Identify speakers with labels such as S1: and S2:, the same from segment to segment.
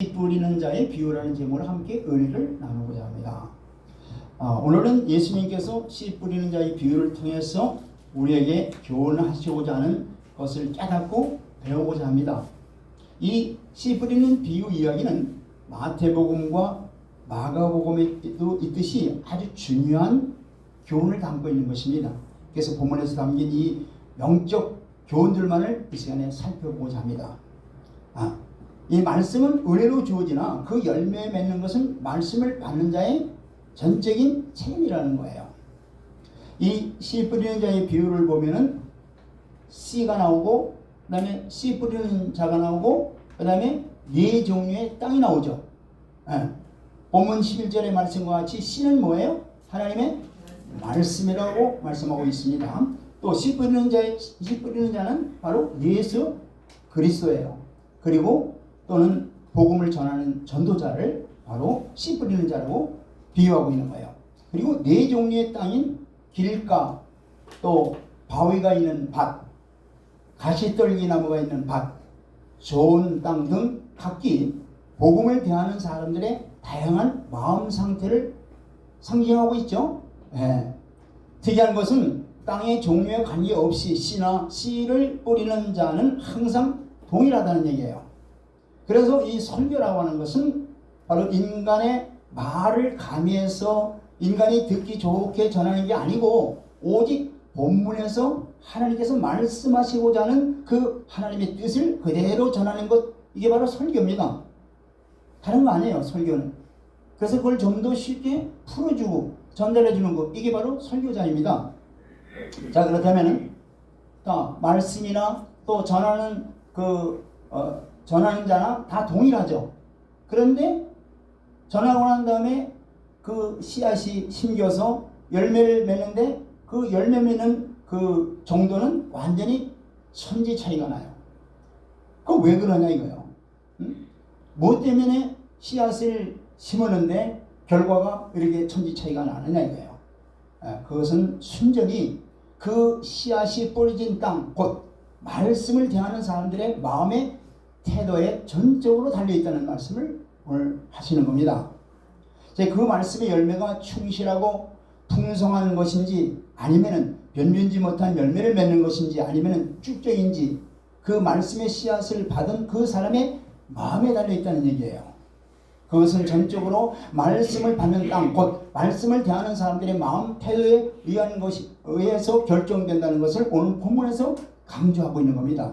S1: 씨 뿌리는 자의 비유라는 제목으로 함께 은혜를 나누고자 합니다. 오늘은 예수님께서 씨 뿌리는 자의 비유를 통해서 우리에게 교훈하시고자 하는 것을 깨닫고 배우고자 합니다. 이 씨 뿌리는 비유 이야기는 마태복음과 마가복음에도 있듯이 아주 중요한 교훈을 담고 있는 것입니다. 그래서 본문에서 담긴 이 영적 교훈들만을 이 시간에 살펴보고자 합니다. 이 말씀은 은혜로 주어지나 그 열매 맺는 것은 말씀을 받는 자의 전적인 책임이라는 거예요. 이 씨 뿌리는 자의 비유를 보면은 씨가 나오고 그 다음에 씨 뿌리는 자가 나오고 그 다음에 네 종류의 땅이 나오죠. 본문 11절의 말씀과 같이 씨는 뭐예요? 하나님의 말씀이라고 말씀하고 있습니다. 또 씨 뿌리는 자는 바로 예수 그리스도예요. 그리고 또는 복음을 전하는 전도자를 바로 씨 뿌리는 자라고 비유하고 있는 거예요. 그리고 네 종류의 땅인 길가, 또 바위가 있는 밭, 가시떨기 나무가 있는 밭, 좋은 땅 등 각기 복음을 대하는 사람들의 다양한 마음 상태를 상징하고 있죠. 특이한 것은 땅의 종류에 관계없이 씨나 씨를 뿌리는 자는 항상 동일하다는 얘기예요. 그래서 이 설교라고 하는 것은 바로 인간의 말을 가미해서 인간이 듣기 좋게 전하는 게 아니고 오직 본문에서 하나님께서 말씀하시고자 하는 그 하나님의 뜻을 그대로 전하는 것, 이게 바로 설교입니다. 다른 거 아니에요, 설교는. 그래서 그걸 좀 더 쉽게 풀어주고 전달해주는 것, 이게 바로 설교자입니다. 자, 그렇다면은 말씀이나 또 전하는 전하는 자나 다 동일하죠. 그런데 전하고 난 다음에 그 씨앗이 심겨서 열매를 맺는데 그 열매 맺는 그 정도는 완전히 천지 차이가 나요. 그거 왜 그러냐 이거예요. 뭐 때문에 씨앗을 심었는데 결과가 이렇게 천지 차이가 나느냐 이거예요. 그것은 순전히 그 씨앗이 뿌려진 땅, 곧 말씀을 대하는 사람들의 마음의 태도에 전적으로 달려있다는 말씀을 오늘 하시는 겁니다. 그 말씀의 열매가 충실하고 풍성한 것인지 아니면은 변변치 못한 열매를 맺는 것인지 아니면은 쭉정인지 그 말씀의 씨앗을 받은 그 사람의 마음에 달려있다는 얘기예요. 그것은 전적으로 말씀을 받는 땅, 곧 말씀을 대하는 사람들의 마음 태도에 의해서 결정된다는 것을 오늘 본문에서 강조하고 있는 겁니다.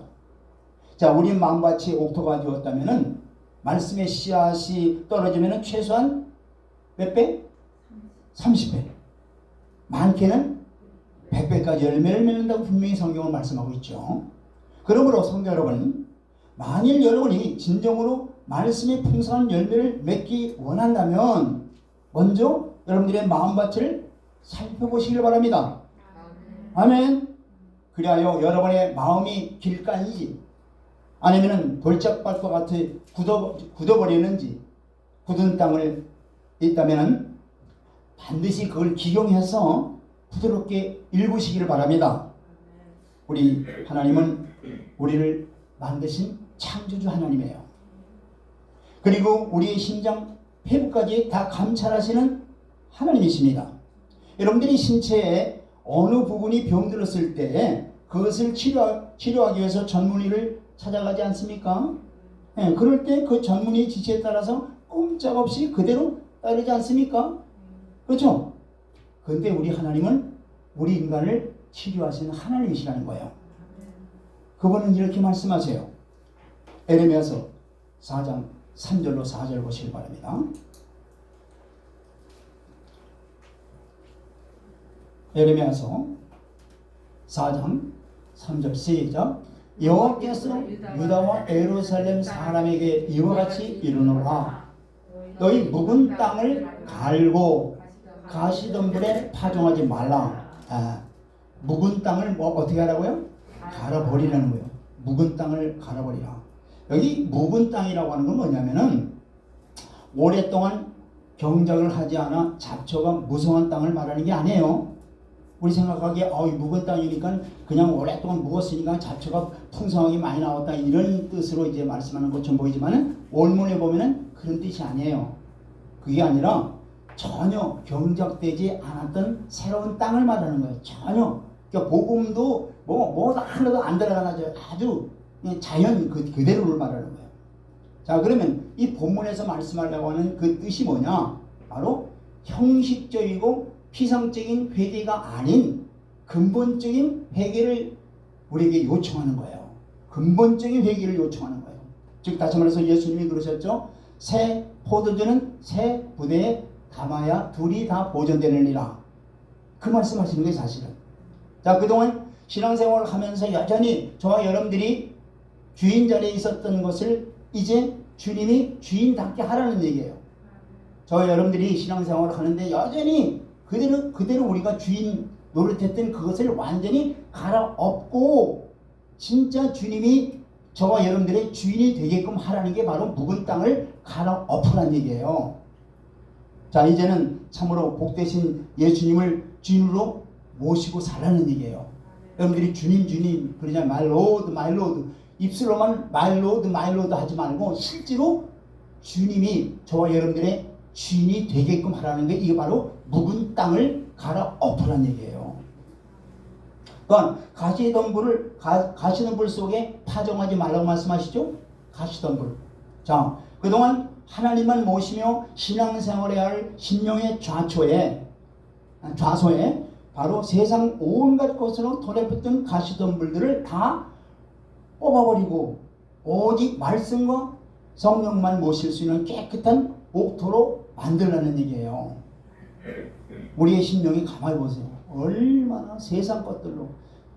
S1: 자, 우리 마음밭이 옥토가 되었다면은 말씀의 씨앗이 떨어지면은 최소한 몇 배? 30배. 많게는 100배까지 열매를 맺는다고 분명히 성경은 말씀하고 있죠. 그러므로 성도 여러분, 만일 여러분이 진정으로 말씀의 풍성한 열매를 맺기 원한다면 먼저 여러분들의 마음밭을 살펴보시길 바랍니다. 아멘. 그리하여 여러분의 마음이 길가인지 아니면 돌짝밭과 같이 굳어버리는지 굳은 땅을 있다면 반드시 그걸 기용해서 부드럽게 일구시기를 바랍니다. 우리 하나님은 우리를 만드신 창조주 하나님이에요. 그리고 우리의 심장 폐부까지 다 감찰하시는 하나님이십니다. 여러분들이 신체의 어느 부분이 병들었을 때 그것을 치료하기 위해서 전문의를 찾아가지 않습니까? 그럴 때 그 전문의 지시에 따라서 꼼짝없이 그대로 따르지 않습니까? 그렇죠? 그런데 우리 하나님은 우리 인간을 치료하시는 하나님이시라는 거예요. 그분은 이렇게 말씀하세요. 에레미야서 4장 3절로 4절 보시기 바랍니다. 에레미야서 4장 3절 시작. 여호와께서 유다와 예루살렘 사람에게 이와 같이 이르노라. 너희 묵은 땅을 갈고 가시덤불에 파종하지 말라. 묵은 땅을 어떻게 하라고요? 갈아버리라는 거예요. 묵은 땅을 갈아버리라. 여기 묵은 땅이라고 하는 건 뭐냐면은 오랫동안 경작을 하지 않아 잡초가 무성한 땅을 말하는 게 아니에요. 우리 생각하기에 묵은 땅이니까 그냥 오랫동안 묵었으니까 잡초가 풍성하게 많이 나왔다 이런 뜻으로 이제 말씀하는 것처럼 보이지만은 원문에 보면은 그런 뜻이 아니에요. 그게 아니라 전혀 경작되지 않았던 새로운 땅을 말하는 거예요. 전혀. 그러니까 복음도 뭐 하나도 안 들어가나 아주 자연 그대로를 말하는 거예요. 자, 그러면 이 본문에서 말씀하려고 하는 그 뜻이 뭐냐? 바로 형식적이고 피상적인 회개가 아닌 근본적인 회개를 우리에게 요청하는 거예요. 근본적인 회개를 요청하는 거예요. 즉 다시 말해서 예수님이 그러셨죠. 새 포도주는 새 부대에 담아야 둘이 다 보존되느니라. 그 말씀하시는 게 사실은. 자, 그동안 신앙생활을 하면서 여전히 저와 여러분들이 주인 자리에 있었던 것을 이제 주님이 주인답게 하라는 얘기예요. 저와 여러분들이 신앙생활을 하는데 여전히 그대로 우리가 주인 노릇했던 그것을 완전히 갈아엎고 진짜 주님이 저와 여러분들의 주인이 되게끔 하라는 게 바로 묵은 땅을 갈아엎으라는 얘기예요. 자, 이제는 참으로 복되신 예수님을 주인으로 모시고 살라는 얘기예요. 여러분들이 주님 그러냐 my lord 입술로만 my lord 하지 말고 실제로 주님이 저와 여러분들의 주인이 되게끔 하라는 게 이게 바로 묵은 땅을 갈아엎으라는 얘기예요. 그러니까 가시덤불 속에 파종하지 말라고 말씀하시죠. 가시덤불. 자, 그동안 하나님만 모시며 신앙생활해야 할 심령의 좌소에 바로 세상 온갖 것으로 돌아붙던 가시덤불들을 다 뽑아버리고 오직 말씀과 성령만 모실 수 있는 깨끗한 옥토로 만들라는 얘기예요. 우리의 심령이 가만히 보세요. 얼마나 세상 것들로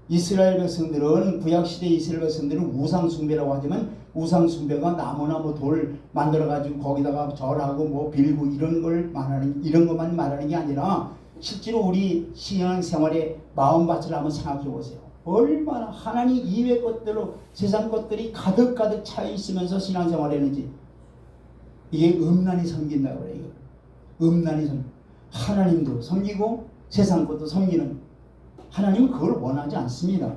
S1: 이스라엘 백성들은 구약시대 이스라엘 백성들은 우상숭배라고 하지만 우상숭배가 나무나 돌 만들어가지고 거기다가 절하고 빌고 이런 것만 말하는 게 아니라 실제로 우리 신앙생활의 마음밭을 한번 생각해 보세요. 얼마나 하나님 이외의 것들로 세상 것들이 가득가득 차 있으면서 신앙생활을 했는지. 이게 음란히 섬긴다고 그래요. 음란히 섬기고 하나님도 섬기고 세상 것도 섬기는 하나님은 그걸 원하지 않습니다.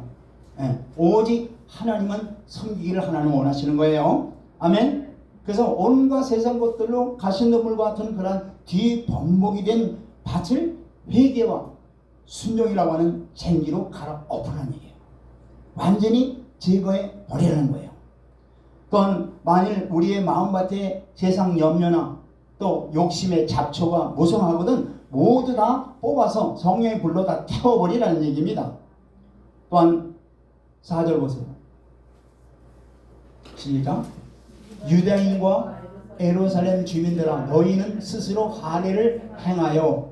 S1: 오직 하나님은 섬기기를 하나님 원하시는 거예요. 아멘. 그래서 온갖 세상 것들로 가시덤불과 같은 그런 뒤범벅이 된 밭을 회개와 순종이라고 하는 쟁기로 갈아엎으라는 얘기예요. 완전히 제거해 버리라는 거예요. 또한 만일 우리의 마음밭에 세상 염려나 또 욕심의 잡초가 무성하거든 모두 다 뽑아서 성령의 불로 다 태워버리라는 얘기입니다. 또한 4절 보세요. 시작. 유대인과 예루살렘 주민들아 너희는 스스로 할례를 행하여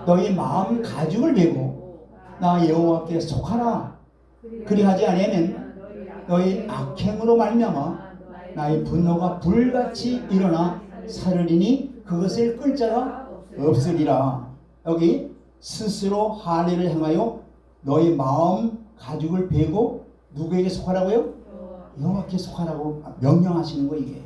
S1: 너희 마음 가죽을 메고 나 여호와께 속하라. 그리하지 아니하면 너희 악행으로 말미암아 나의 분노가 불같이 일어나 사르리니 그것을 끌 자가 없으리라. 여기 스스로 할례를 행하여 너희 마음 가죽을 베고 누구에게 속하라고요? 여호와께 속하라고 명령하시는 거 이게.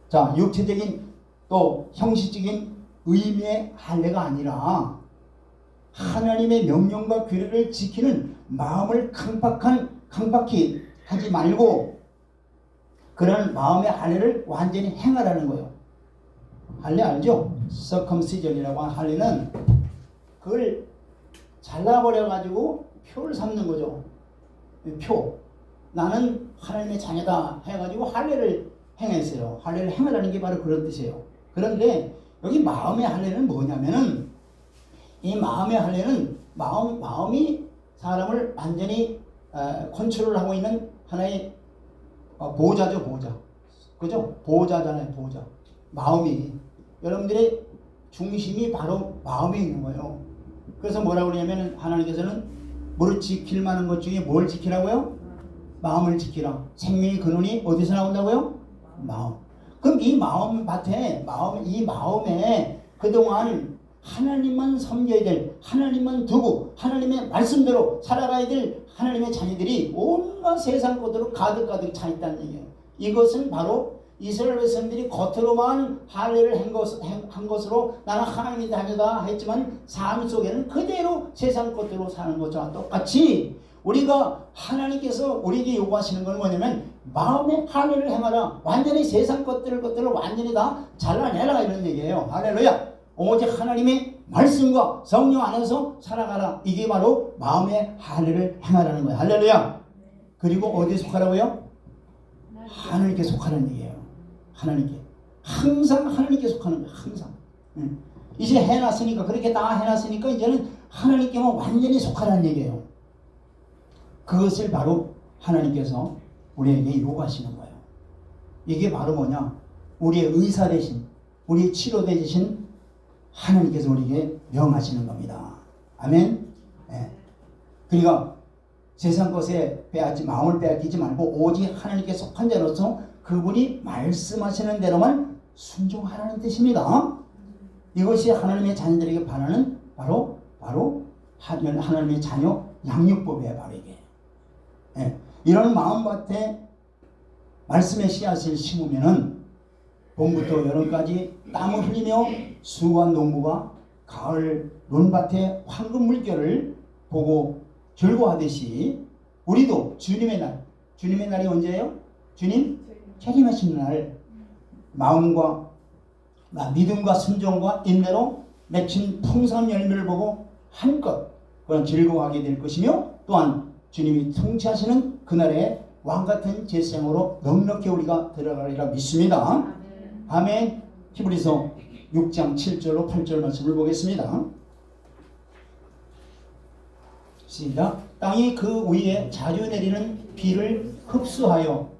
S1: 자, 육체적인 또 형식적인 의미의 할례가 아니라 하나님의 명령과 규례를 지키는 마음을 강박히 하지 말고 그런 마음의 할례를 완전히 행하라는 거예요. 할례 알죠? 서컴시전이라고 하는 할례는 그걸 잘라버려 가지고 표를 삼는 거죠. 표. 나는 하나님의 자녀다 해가지고 할례를 행했어요. 할례를 행하라는 게 바로 그런 뜻이에요. 그런데 여기 마음의 할례는 뭐냐면은 이 마음의 할례는 마음이 사람을 완전히 컨트롤하고 있는 하나의 보호자죠, 보호자. 그죠? 보호자잖아요, 보호자. 마음이. 여러분들의 중심이 바로 마음에 있는 거예요. 그래서 뭐라고 그러냐면 하나님께서는 뭐를 지킬 만한 것 중에 뭘 지키라고요? 마음을 지키라. 생명의 근원이 어디서 나온다고요? 마음. 그럼 이 마음밭에 이 마음에 그동안 하나님만 섬겨야 될, 하나님만 두고 하나님의 말씀대로 살아가야 될 하나님의 자녀들이 온갖 세상 것으로 가득가득 차 있다는 얘기예요. 이것은 바로 이스라엘 백성들이 겉으로만 할례를 한 것으로 나는 하나님의 자녀다 했지만 삶 속에는 그대로 세상 것대로 사는 것과 똑같이 우리가 하나님께서 우리에게 요구하시는 건 뭐냐면 마음의 할례를 행하라. 완전히 세상 것들을 완전히 다 잘라내라 이런 얘기예요. 할렐루야. 오직 하나님의 말씀과 성령 안에서 살아가라. 이게 바로 마음의 할례를 행하라는 거예요. 할렐루야. 그리고 어디에 속하라고요? 하나님께 속하라는 얘기예요. 하나님께. 항상 하나님께 속하는 거예요. 항상. 이제 해놨으니까 그렇게 다 해놨으니까 이제는 하나님께만 완전히 속하라는 얘기예요. 그것을 바로 하나님께서 우리에게 요구하시는 거예요. 이게 바로 뭐냐? 우리의 의사 대신 우리의 치료 대신 하나님께서 우리에게 명하시는 겁니다. 아멘. 네. 그러니까 세상 것에 마음을 빼앗기지 말고 오직 하나님께 속한 자로서 그분이 말씀하시는 대로만 순종하라는 뜻입니다. 이것이 하나님의 자녀들에게 바라는 바로 하나님의 자녀 양육법이에요. 바로 이게. 네. 이런 마음밭에 말씀의 씨앗을 심으면은 봄부터 여름까지 땀을 흘리며 수고한 농부가 가을 논밭의 황금 물결을 보고 즐거워하듯이 우리도 주님의 날이 언제예요? 주님 재림하시는 날 마음과 믿음과 순종과 인내로 맺힌 풍성한 열매를 보고 한껏 그런 즐거워하게 될 것이며 또한 주님이 통치하시는 그날의 왕같은 제사장으로 넉넉히 우리가 들어가리라 믿습니다. 아멘. 히브리서 6장 7절로 8절 말씀을 보겠습니다. 시작. 땅이 그 위에 자주 내리는 비를 흡수하여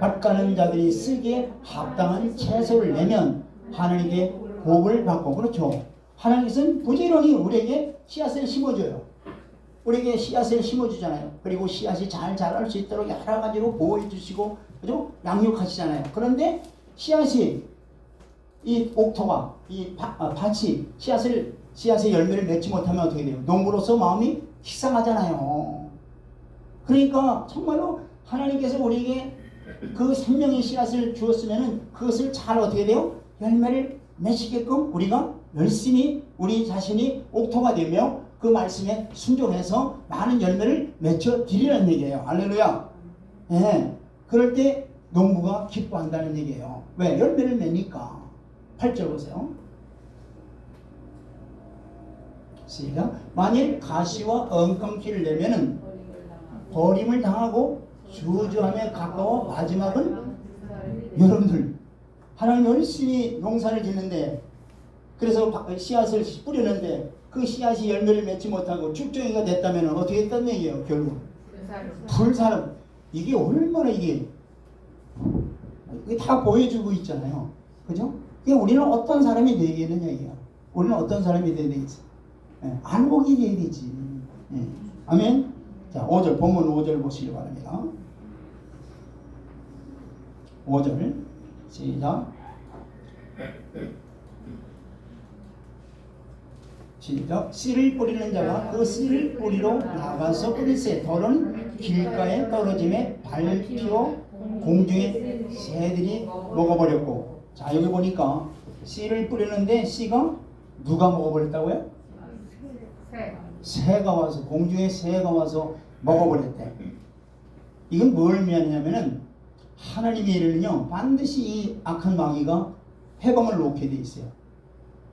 S1: 밭가는 자들이 쓰기에 합당한 채소를 내면 하나님께 복을 받고, 그렇죠. 하나님께서는 부지런히 우리에게 씨앗을 심어줘요. 우리에게 씨앗을 심어주잖아요. 그리고 씨앗이 잘 자랄 수 있도록 여러 가지로 보호해 주시고, 그죠? 양육하시잖아요. 그런데 씨앗이 이 옥토가 밭이 씨앗의 열매를 맺지 못하면 어떻게 돼요? 농부로서 마음이 식상하잖아요. 그러니까 정말로 하나님께서 우리에게 그 생명의 씨앗을 주었으면은 그것을 잘 어떻게 돼요? 열매를 맺히게끔 우리가 열심히 우리 자신이 옥토가 되며 그 말씀에 순종해서 많은 열매를 맺혀 드리라는 얘기예요. 할렐루야. 예. 그럴 때 농부가 기뻐한다는 얘기예요. 왜? 열매를 맺으니까. 8절 보세요. 시작. 만일 가시와 엉겅퀴를 내면은 버림을 당하고 주저함에 가까워 마지막은 여러분들 하나님 열심히 농사를 짓는데 그래서 씨앗을 뿌리는데 그 씨앗이 열매를 맺지 못하고 죽정이가 됐다면 어떻게 됐다는 얘기예요. 결국 불사름. 이게 얼마나 이게 다 보여주고 있잖아요. 그죠? 우리는 어떤 사람이 되겠느냐 이게요. 우리는 어떤 사람이 되어야 되겠어. 안목이 되어야 되지. 아멘. 자, 5절 본문 5절 보시기 바랍니다. 5절 시작. 시작. 씨를 뿌리는 자가 그 씨를 뿌리러 나가서 뿌리세. 덜은 길가에 떨어짐에 밟히어 공중에 새들이 먹어버렸고. 자, 여기 보니까 씨를 뿌리는데 씨가 누가 먹어버렸다고요? 새가 와서, 공중에 새가 와서 먹어버렸대. 이건 뭘 의미하냐면은 하나님의 일은요 반드시 이 악한 마귀가 해방을 놓게 돼 있어요.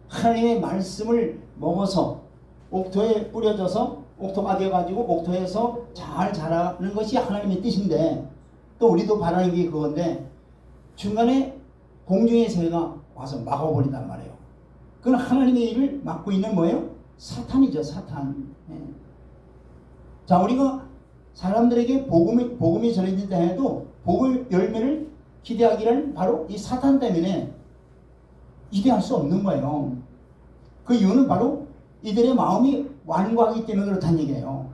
S1: 하나님의 말씀을 먹어서 옥토에 뿌려져서 옥토가 되어가지고 옥토에서 잘 자라는 것이 하나님의 뜻인데, 또 우리도 바라는 게 그건데 중간에 공중의 새가 와서 막아버린단 말이에요. 그건 하나님의 일을 막고 있는 뭐예요? 사탄이죠. 사탄. 자, 우리가 사람들에게 복음이 전해진다 해도 복음 열매를 기대하기는 바로 이 사탄 때문에 기대할 수 없는 거예요. 그 이유는 바로 이들의 마음이 완고하기 때문에 그렇다는 얘기예요.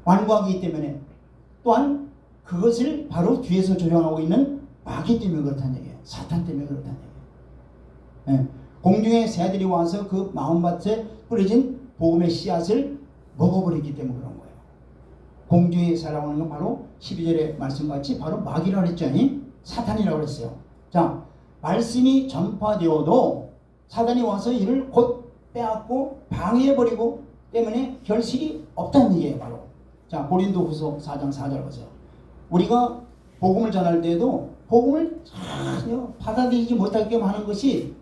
S1: 완고하기 때문에, 또한 그것을 바로 뒤에서 조종하고 있는 마귀 때문에 그렇다는 얘기예요. 사탄 때문에 그렇다는 얘기예요. 공중의 새들이 와서 그 마음밭에 뿌려진 복음의 씨앗을 먹어버리기 때문에 그런 거예요. 공중에 살아오는 건 바로 12절의 말씀같이 바로 마귀라 그랬죠. 사탄이라고 그랬어요. 자, 말씀이 전파되어도 사단이 와서 이를 곧 빼앗고 방해해버리고 때문에 결실이 없다는 얘기예요. 바로. 자, 고린도후서 4장 4절 보세요. 우리가 복음을 전할 때에도 복음을 전혀 받아들이지 못하게끔 하는 것이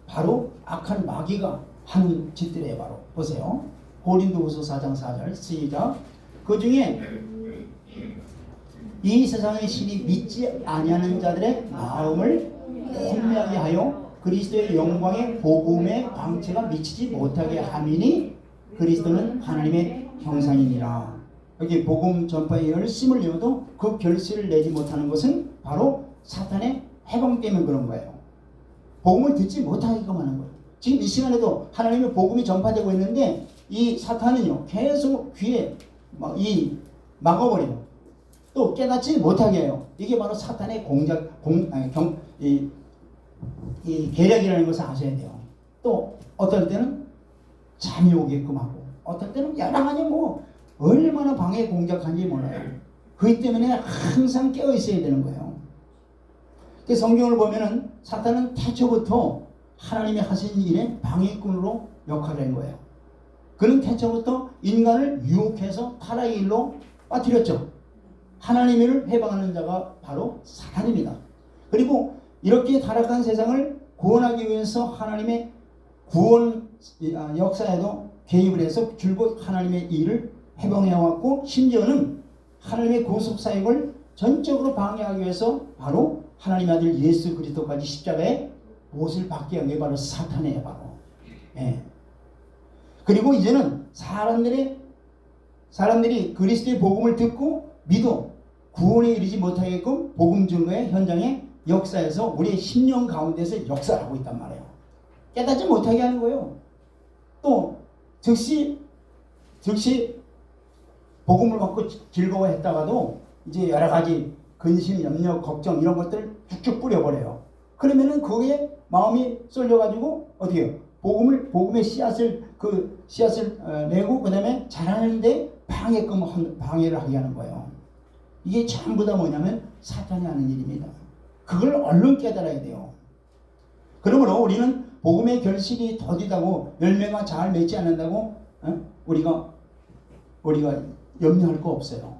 S1: 바로 악한 마귀가 하는 짓들이에요. 바로 보세요. 고린도후서 4장 4절 시작. 그 중에 이 세상의 신이 믿지 아니하는 자들의 마음을 혼미하게 하여 그리스도의 영광의 복음의 광채가 미치지 못하게 함이니 그리스도는 하나님의 형상이니라. 여기 복음 전파에 열심을 내어도 그 결실을 내지 못하는 것은 바로 사탄의 해방 때문에 그런 거예요. 복음을 듣지 못하게끔 하는 거예요. 지금 이 시간에도 하나님의 복음이 전파되고 있는데 이 사탄은요 계속 귀에 막아버려요. 또 깨닫지 못하게 해요. 이게 바로 사탄의 계략이라는 것을 아셔야 돼요. 또 어떨 때는 잠이 오게끔 하고 어떨 때는 여러 가지 얼마나 방해 공작하는지 몰라요. 그렇기 때문에 항상 깨어 있어야 되는 거예요. 성경을 보면은 사탄은 태초부터 하나님이 하신 일의 방해꾼으로 역할을 한 거예요. 그는 태초부터 인간을 유혹해서 타락의 일로 빠뜨렸죠. 하나님의 일을 해방하는 자가 바로 사탄입니다. 그리고 이렇게 타락한 세상을 구원하기 위해서 하나님의 구원 역사에도 개입을 해서 줄곧 하나님의 일을 해방해왔고 심지어는 하나님의 구속사역을 전적으로 방해하기 위해서 바로 하나님의 아들 예수 그리스도까지 십자가에 못을 받게 한 게 바로 사탄이에요. 바로. 예. 그리고 이제는 사람들이 그리스도의 복음을 듣고 믿어 구원에 이르지 못하게끔 복음 증거의 현장에 역사에서 우리의 심령 가운데서 역사를 하고 있단 말이에요. 깨닫지 못하게 하는 거예요. 또 즉시 복음을 받고 즐거워했다가도 이제 여러 가지 근심, 염려, 걱정 이런 것들을 쭉쭉 뿌려버려요. 그러면은 그게 마음이 쏠려가지고 어떻게 해요? 복음의 씨앗을 내고 그 다음에 자라는데 방해를 하게 하는 거예요. 이게 전부 다 뭐냐면 사탄이 하는 일입니다. 그걸 얼른 깨달아야 돼요. 그러므로 우리는 복음의 결실이 더디다고 열매가 잘 맺지 않는다고 우리가 염려할 거 없어요.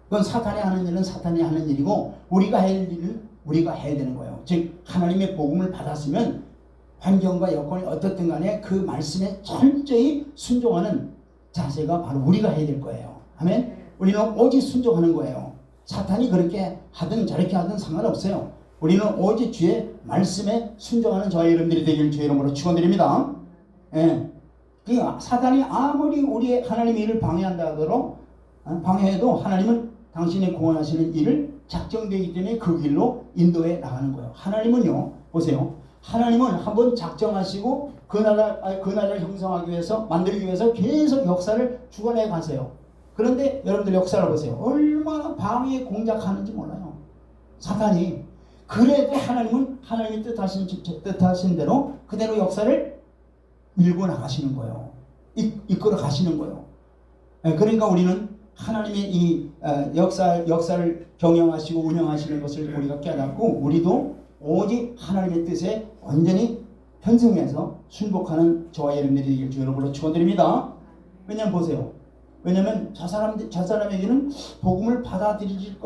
S1: 그건 사탄이 하는 일은 사탄이 하는 일이고 우리가 해야 할 일은 우리가 해야 되는 거예요. 즉 하나님의 복음을 받았으면 환경과 여건이 어떻든 간에 그 말씀에 철저히 순종하는 자세가 바로 우리가 해야 될 거예요. 아멘. 우리는 오직 순종하는 거예요. 사탄이 그렇게 하든 저렇게 하든 상관없어요. 우리는 오직 주의 말씀에 순종하는 저와 여러분들이 되기를 주의 이름으로 축원드립니다. 예. 그러니까 사탄이 아무리 우리의 하나님의 일을 방해한다 하더라도 방해해도 하나님은 당신의 구원하시는 일을 작정되기 때문에 그 길로 인도해 나가는 거예요. 하나님은요, 보세요. 하나님은 한번 작정하시고 그 나라를 형성하기 위해서 만들기 위해서 계속 역사를 주관해 가세요. 그런데 여러분들 역사를 보세요. 얼마나 방해 공작하는지 몰라요. 사탄이. 그래도 하나님은 하나님이 뜻하신 대로 그대로 역사를 밀고 나가시는 거예요. 이끌어 가시는 거예요. 그러니까 우리는 하나님의 이 역사를 경영하시고 운영하시는 것을 우리가 깨닫고 우리도 오직 하나님의 뜻에 완전히 편승해서 순복하는 저와 여러분들이 되길 주 여러분으로 축원드립니다. 왜냐면 보세요. 왜냐면 저 사람에게는 복음을 받아들이지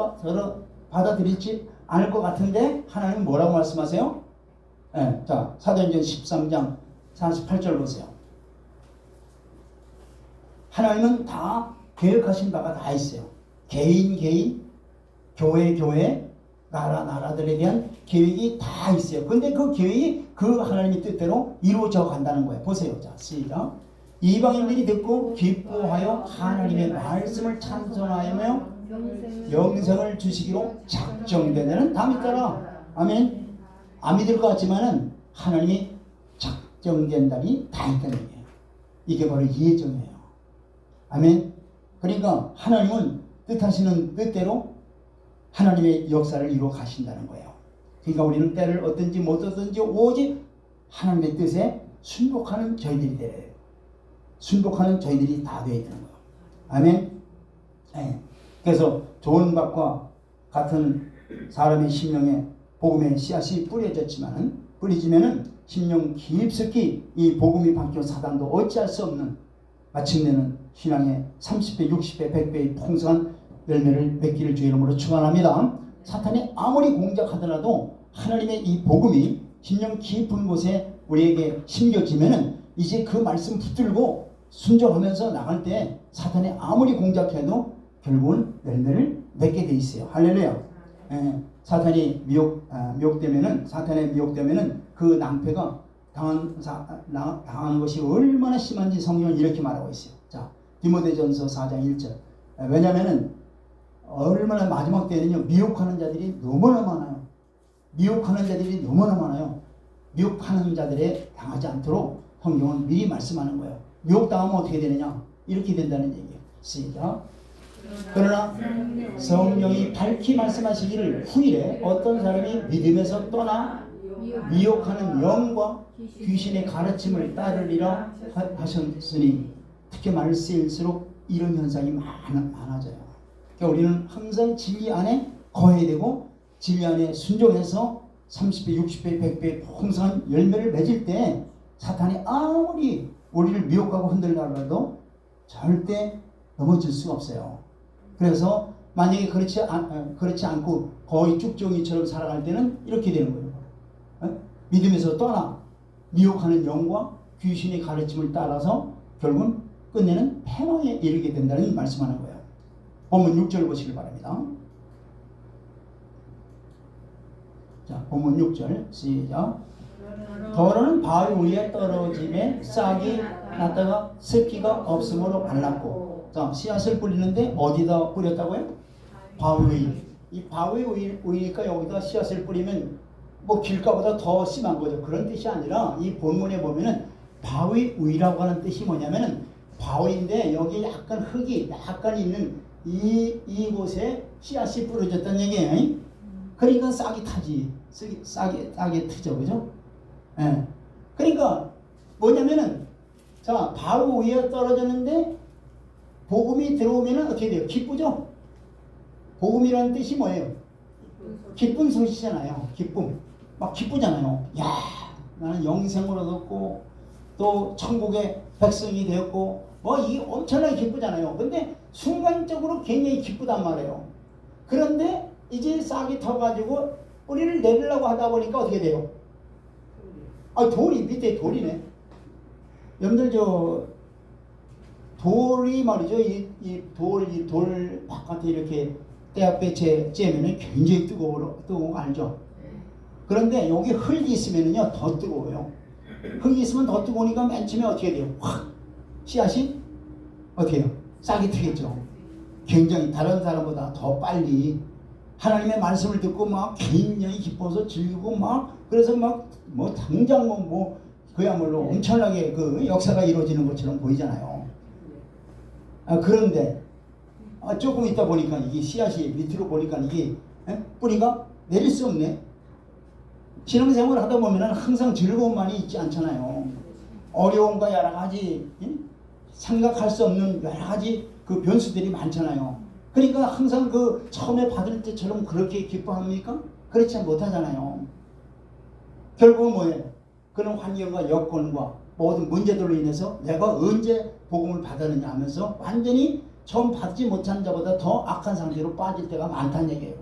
S1: 않을 것 같은데 하나님은 뭐라고 말씀하세요? 네, 자, 사도행전 13장 48절 보세요. 하나님은 다 계획하신 바가 다 있어요. 개인, 교회, 나라들에 대한 계획이 다 있어요. 근데 그 계획이 그 하나님의 뜻대로 이루어져 간다는 거예요. 보세요. 자, 시작. 이방인들이 듣고 기뻐하여 하나님의 말씀을 찬송하며 영생을 주시기로 작정되는 다음 있더라. 아멘. 안 믿을 것 같지만은 하나님이 작정된 날이 다 있다는 거예요. 이게 바로 예정이에요. 아멘. 그러니까 하나님은 뜻하시는 뜻대로 하나님의 역사를 이루어 가신다는 거예요. 그러니까 우리는 때를 얻든지 못 얻든지 오직 하나님의 뜻에 순복하는 저희들이 되어야 돼요. 순복하는 저희들이 다 되어야 되는 거예요. 아멘. 네. 그래서 좋은 밥과 같은 사람의 심령에 복음의 씨앗이 뿌려지면은 심령 깊숙이 이 복음이 바뀌어 사단도 어찌할 수 없는 마침내는 신앙의 30배, 60배, 100배의 풍성한 열매를 맺기를 주의 이름으로 축원합니다. 사탄이 아무리 공작하더라도 하나님의 이 복음이 심령 깊은 곳에 우리에게 심겨지면은 이제 그 말씀 붙들고 순종하면서 나갈 때 사탄이 아무리 공작해도 결국은 열매를 맺게 돼 있어요. 할렐루야. 사탄이 사탄에 미혹되면은 그 낭패가 당하는 것이 얼마나 심한지 성경은 이렇게 말하고 있어요. 자, 디모데전서 4장 1절. 왜냐면은 얼마나 마지막 때는요, 미혹하는 자들이 너무나 많아요. 미혹하는 자들에 당하지 않도록 성경은 미리 말씀하는 거예요. 미혹당하면 어떻게 되느냐? 이렇게 된다는 얘기예요. 시작. 그러나 성령이 밝히 말씀하시기를 후일에 어떤 사람이 믿음에서 떠나 미혹하는 영과 귀신의 가르침을 따르리라 하셨으니, 특히 말세일수록 이런 현상이 많아져요. 그러니까 우리는 항상 진리 안에 거해야 되고 진리 안에 순종해서 30배, 60배, 100배 풍성한 열매를 맺을 때 사탄이 아무리 우리를 미혹하고 흔들려도 절대 넘어질 수가 없어요. 그래서 만약에 그렇지 않고 거의 쭉정이처럼 살아갈 때는 이렇게 되는 거예요. 믿음에서 떠나 미혹하는 영과 귀신의 가르침을 따라서 결국은 끝내는 패망에 이르게 된다는 말씀하는 거예요. 본문 6절 보시길 바랍니다. 자, 본문 6절 시작. 더러는 바위 위에 떨어짐에 싹이 났다가 습기가 없으므로 말랐고. 자, 씨앗을 뿌리는데 어디다 뿌렸다고요? 바위 위. 이 바위 위니까 여기다 씨앗을 뿌리면 뭐 길가보다 더 심한 거죠. 그런 뜻이 아니라 이 본문에 보면은 바위 위라고 하는 뜻이 뭐냐면은 바위인데 여기 약간 흙이 약간 있는 이곳에 씨앗이 뿌려졌다는 얘기예요. 그러니까 싹이 타지. 싹이 트죠. 그죠? 예. 그러니까 뭐냐면은 자, 바위 위에 떨어졌는데 복음이 들어오면은 어떻게 돼요? 기쁘죠? 복음이라는 뜻이 뭐예요? 기쁜 소식이잖아요. 기쁨. 막 기쁘잖아요. 야, 나는 영생을 얻었고 또 천국의 백성이 되었고 뭐 이게 엄청나게 기쁘잖아요. 근데 순간적으로 굉장히 기쁘단 말이에요. 그런데 이제 싹이 터가지고 뿌리를 내리려고 하다 보니까 어떻게 돼요? 돌이 밑에 돌이네. 여러분들 돌이 말이죠. 이 돌 바깥에 이렇게 때 앞에 째면은 굉장히 뜨거운 거 알죠? 그런데 여기 흙이 있으면은요 더 뜨거워요. 흙이 있으면 더 뜨거우니까 맨 처음에 어떻게 돼요? 확 씨앗이 어떻게 해요? 싹이 트겠죠. 굉장히 다른 사람보다 더 빨리 하나님의 말씀을 듣고 막 굉장히 기뻐서 즐기고 막 그래서 막 뭐 당장 뭐 그야말로 엄청나게 그 역사가 이루어지는 것처럼 보이잖아요. 그런데 조금 있다 보니까 이게 씨앗이 밑으로 보니까 이게 뿌리가 내릴 수 없네. 신앙생활을 하다 보면은 항상 즐거움만이 있지 않잖아요. 어려움과 여러 가지 생각할 수 없는 여러 가지 그 변수들이 많잖아요. 그러니까 항상 그 처음에 받을 때처럼 그렇게 기뻐합니까? 그렇지 못하잖아요. 결국은 뭐예요? 그런 환경과 여건과 모든 문제들로 인해서 내가 언제 복음을 받았느냐 하면서 완전히 처음 받지 못한 자보다 더 악한 상태로 빠질 때가 많다는 얘기예요.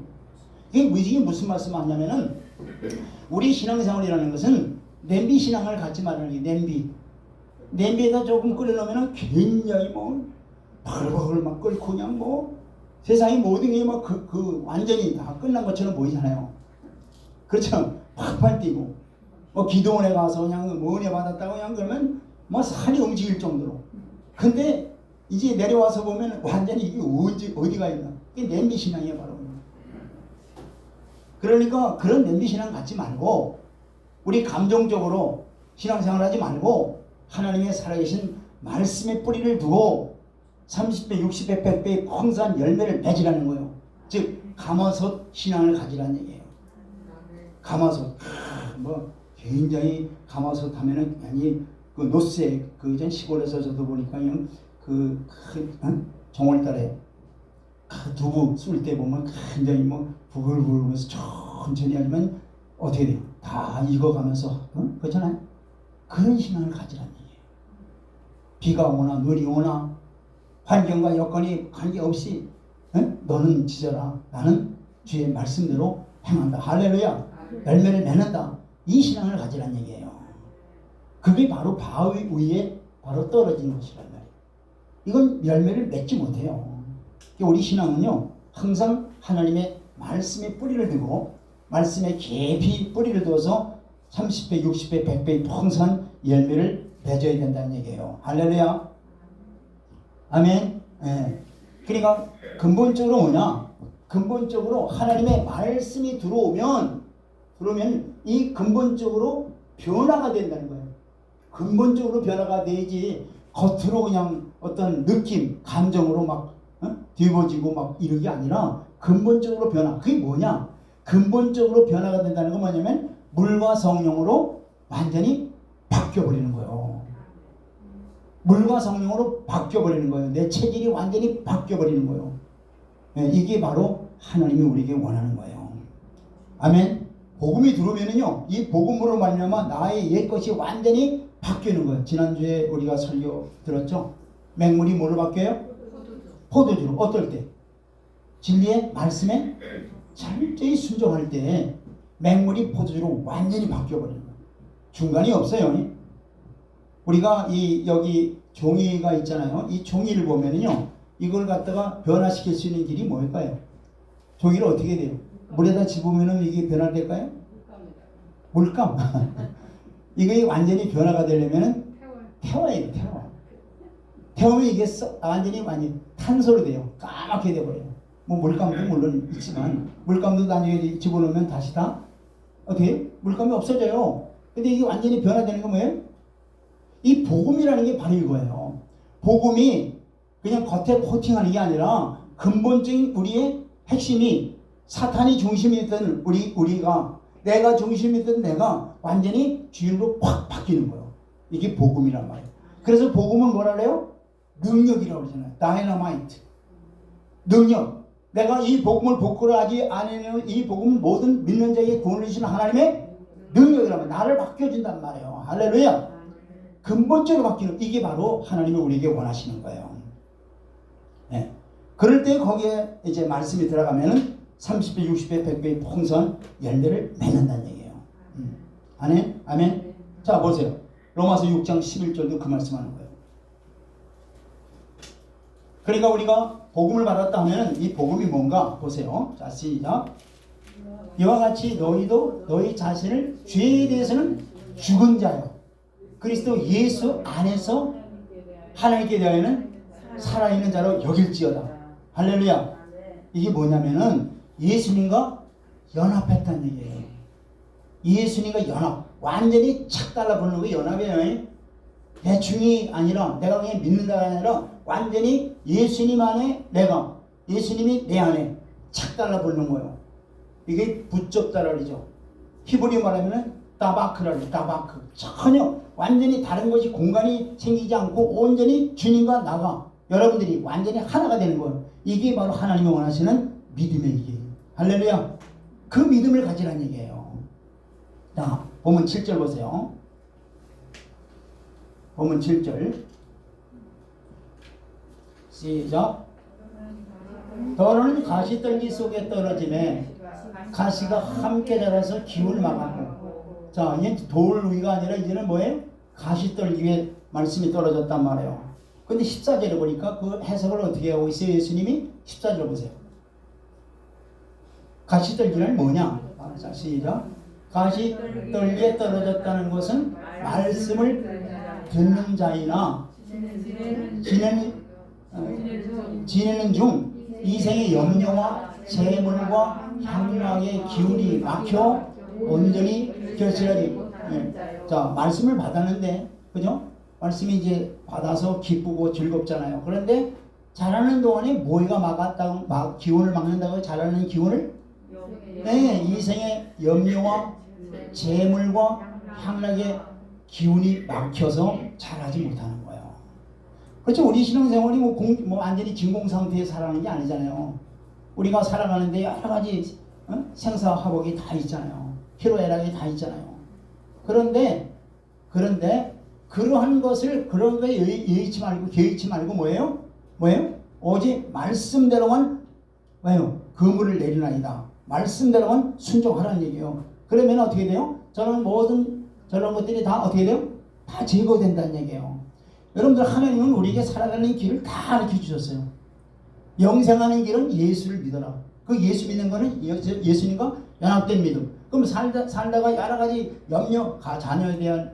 S1: 이게 무슨 말씀 하냐면은 우리 신앙생활이라는 것은 냄비 신앙을 갖지 말라는 게 냄비에다 조금 끓여놓으면 굉장히 뭐 벌벌 막 끓고 그냥 뭐 세상의 모든 게 막 완전히 다 끝난 것처럼 보이잖아요. 그렇죠? 팍팍 뛰고 뭐 기도원에 가서 그냥 뭐 은혜 받았다고 그냥 그러면 뭐 살이 움직일 정도로. 근데 이제 내려와서 보면 완전히 이게 어디가 있나? 이게 냄비 신앙이에요 바로. 그러니까 그런 냄비 신앙 갖지 말고 우리 감정적으로 신앙생활 하지 말고 하나님의 살아계신 말씀의 뿌리를 두고 30배, 60배, 100배의 풍성한 열매를 맺으라는 거예요. 즉 가마솥 신앙을 가지라는 얘기예요. 가마솥. 뭐 굉장히 가마솥 하면은 아니 그 노스에 그 전 시골에서 저도 보니까 그냥 그 정월달에 두부 쏠 때 보면 굉장히 뭐 부글부글해서 천천히 하지만 어떻게 돼요? 다 익어가면서 그렇잖아요. 그런 신앙을 가지라는 얘기예요. 비가 오나 눈이 오나 환경과 여건이 관계없이 너는 지져라. 나는 주의 말씀대로 행한다. 할렐루야. 열매를 맺는다. 이 신앙을 가지라는 얘기예요. 그게 바로 바위 위에 바로 떨어지는 것이란 말이에요. 이건 열매를 맺지 못해요. 우리 신앙은요, 항상 하나님의 말씀에 뿌리를 두고 말씀에 깊이 뿌리를 두어서 30배, 60배, 100배의 풍성한 열매를 맺어야 된다는 얘기예요. 할렐루야. 아멘. 예. 그러니까 근본적으로 뭐냐? 근본적으로 하나님의 말씀이 들어오면 이 근본적으로 변화가 된다는 거예요. 근본적으로 변화가 되지 겉으로 그냥 어떤 느낌, 감정으로 막 뒤집어지고 막 이런 게 아니라 근본적으로 변화. 그게 뭐냐? 근본적으로 변화가 된다는 건 뭐냐면 물과 성령으로 완전히 바뀌어버리는 거예요. 물과 성령으로 바뀌어버리는 거예요. 내 체질이 완전히 바뀌어버리는 거예요. 이게 바로 하나님이 우리에게 원하는 거예요. 아멘. 복음이 들어오면은요, 이 복음으로 말미암아 나의 옛 것이 완전히 바뀌는 거예요. 지난주에 우리가 설교 들었죠? 맹물이 뭐로 바뀌어요? 포도주로. 어떨 때? 진리의 말씀에 철저히 순종할 때 맹물이 포도주로 완전히 바뀌어버리는 거예요. 중간이 없어요. 우리가 여기 종이가 있잖아요. 이 종이를 보면은요, 이걸 갖다가 변화시킬 수 있는 길이 뭘까요? 종이를 어떻게 돼요? 물에다 집으면은 이게 변화될까요? 물감. 이게 완전히 변화가 되려면은 태워야 돼요. 태우면 이게 완전히 탄소로 돼요. 까맣게 돼버려요. 뭐 물감도 물론 있지만 물감도 나중에 집어넣으면 다시 다 어떻게 물감이 없어져요. 근데 이게 완전히 변화되는 건 뭐예요? 이 복음이라는 게 바로 이거예요. 복음이 그냥 겉에 코팅하는 게 아니라 근본적인 우리의 핵심이 사탄이 중심이었던 우리가 내가 중심이었던 내가 완전히 주인으로 확 바뀌는 거예요. 이게 복음이란 말이에요. 그래서 복음은 뭐라 그래요? 능력이라고 그러잖아요. 다이너마이트. 능력. 내가 이 복음을 부끄러워하지 않으면 이 복음은 모든 믿는 자에게 구원을 주시는 하나님의 능력이라면 나를 바뀌어준단 말이에요. 할렐루야. 근본적으로 바뀌는 이게 바로 하나님이 우리에게 원하시는 거예요. 네. 그럴 때 거기에 이제 말씀이 들어가면은 30배, 60배, 100배의 풍성한 열매를 맺는다는 얘기예요. 아멘? 아멘? 자, 보세요. 로마서 6장 11절도 그 말씀하는 거예요. 그러니까 우리가 복음을 받았다 하면 이 복음이 뭔가 보세요. 자, 시작. 이와 같이 너희도 너희 자신을 죄에 대해서는 죽은 자요. 그리스도 예수 안에서 하나님께 대하여는 살아있는 자로 여길지어다. 할렐루야. 이게 뭐냐면은 예수님과 연합했다는 얘기예요. 예수님과 연합. 완전히 착 달라붙는 거 연합이에요. 대충이 아니라 내가 그냥 믿는다가 아니라 완전히 예수님 안에 내가, 예수님이 내 안에 착 달라붙는 거예요. 이게 붙잡다라 그러죠. 히브리 말하면은 따바크라 그래요. 따바크. 전혀 완전히 다른 것이 공간이 생기지 않고 온전히 주님과 나가 여러분들이 완전히 하나가 되는 거예요. 이게 바로 하나님이 원하시는 믿음의 얘기예요. 할렐루야. 그 믿음을 가지라는 얘기예요. 자, 본문 7절 보세요. 본문 7절 시작. 더러는 가시떨기 속에 떨어짐에 가시가 함께 자라서 기운을 막았고. 자, 이제 돌 위가 아니라 이제는 뭐예요? 가시떨기 위에 말씀이 떨어졌단 말이에요. 근데 14절에 보니까 그 해석을 어떻게 하고 있어요? 예수님이 14절 보세요. 가시떨기는 뭐냐? 자, 시작. 가시떨기에 떨어졌다는 것은 말씀을 듣는 자이나 지내는 중 이생의 염려와 재물과 향락의 기운이 막혀 온전히 결실하지. 자, 말씀을 받았는데, 그죠? 말씀이 이제 받아서 기쁘고 즐겁잖아요. 그런데 자라는 동안에 뭐가 막았다고, 기운을 막는다고 자라는 기운을? 네, 이생의 염려와 재물과 향락의 기운이 막혀서 자라지 못하는 거예요. 그렇죠. 우리 신앙생활이 뭐 완전히 진공 상태에 살아가는 게 아니잖아요. 우리가 살아가는데 여러 가지 생사화복이 다 있잖아요. 희로애락이 다 있잖아요. 그런데 그러한 것을 그런 거에 예의치 말고 개의치 말고 뭐예요? 오직 말씀대로만 그물을 내리나이다. 말씀대로만 순종하라는 얘기예요. 그러면 어떻게 돼요? 저는 모든 저런 것들이 다 어떻게 돼요? 다 제거된다는 얘기예요. 여러분들 하나님은 우리에게 살아가는 길을 다 가르쳐 주셨어요. 영생하는 길은 예수를 믿어라. 그 예수 믿는 거는 예수님과 연합된 믿음. 그럼 살다가 여러 가지 염려, 자녀에 대한